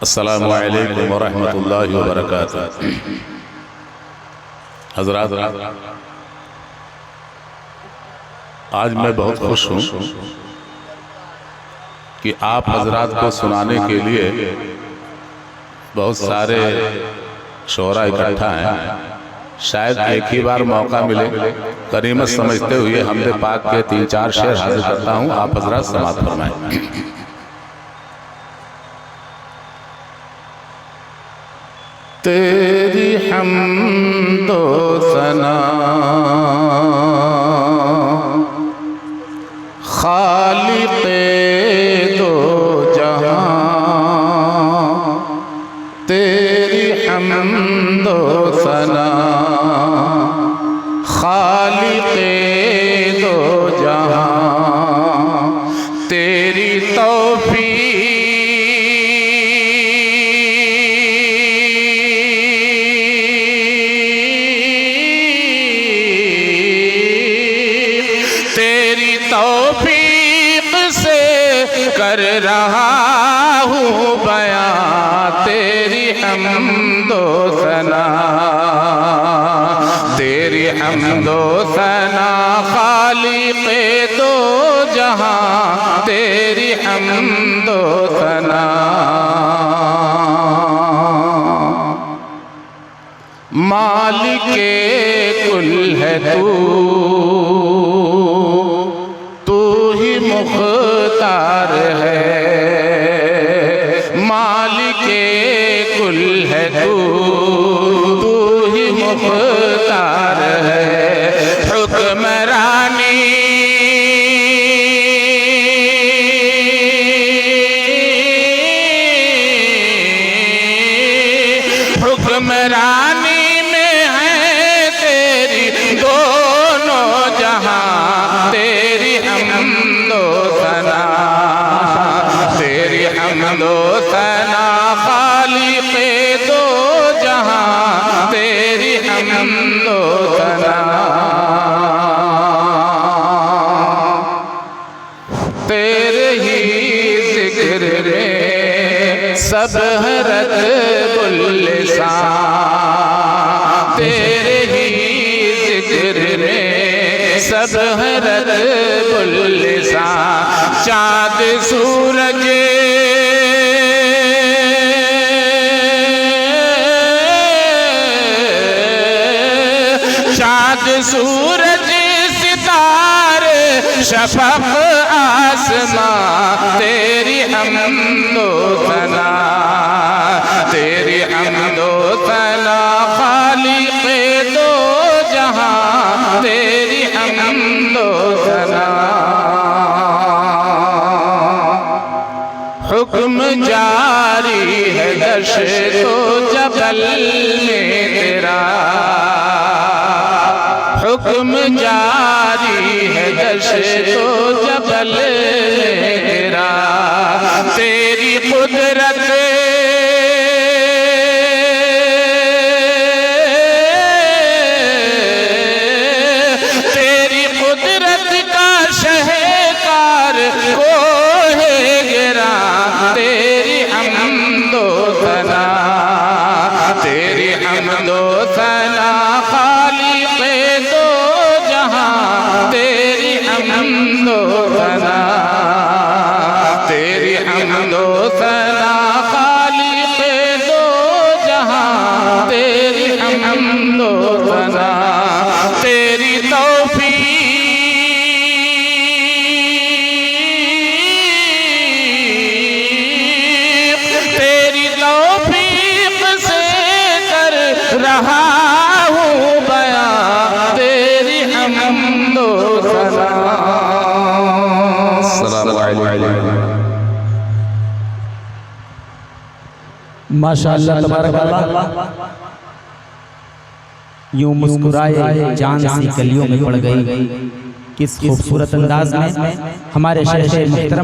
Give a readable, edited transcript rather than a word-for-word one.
अस्सलामु अलैकुम वरहमतुल्लाहि वबरकातुहू। हज़रात, आज मैं बहुत खुश हूँ कि आप हज़रात को सुनाने के लिए बहुत सारे शोरा इकट्ठा हैं। शायद एक ही बार मौका मिले। करीमत समझते हुए हमदे पाक के 3-4 शेर हाजिर करता हूँ, आप हज़रात समाअत फरमाएं। तेरी हम्दो सना खालिक़े दो जहां, तेरी हम्दो सना खालिक़े दो जहां, तेरी तौफीक से कर रहा हूँ बयां। तेरी हम्दो सना, तेरी हम्दो सना खालिक़े दो जहां, तेरी हम्दो सना। मालिके कुल है तू ही मुख्तार है, मालिके कुल है तू ही मुख्तार है। हुक्मरानी हुक्मरानी में है तेरी दोनों जहां, तेरी हम्दो सना, तेरी हम्दो सना खालिक़े दो जहां, तेरी हम्दो सना। तेरे ही ज़िक्र में सब रत्बुल लिसान, तेरे ही ज़िक्र में सब रत्बुल लिसान। चाँद सूरज चाँद सूरज सितारे शफ़क़ आसमां, तेरी हम्दो सना, तेरी हम्दो सना खालिक़े दो जहां, तेरी हम्दो सना। हुक्म जारी है दश्तो जबल में तेरा, हुक्म जारी है दश्तो जबल में तेरा। तेरी कुदरत तेरी कुदरत का शहकार को है गिरा, तेरी हम्दो सना, तेरी हम्दो सना खालिक़े दो जहां, तेरी हम्दो सना, तेरी हम्दो सना खालिक़े दो जहां, तेरी हम्दो सना। तेरी तौफीक तेरी तौफीक से कर रहा हूँ बयां, तेरी हम्दो सना। अस्सलामु अलैकुम। माशाअल्लाह तबारक अल्लाह। यूं मुस्कुराए जान सी गलियों में पड़ गई, किस खूबसूरत अंदाज में हमारे शेख मुहतरम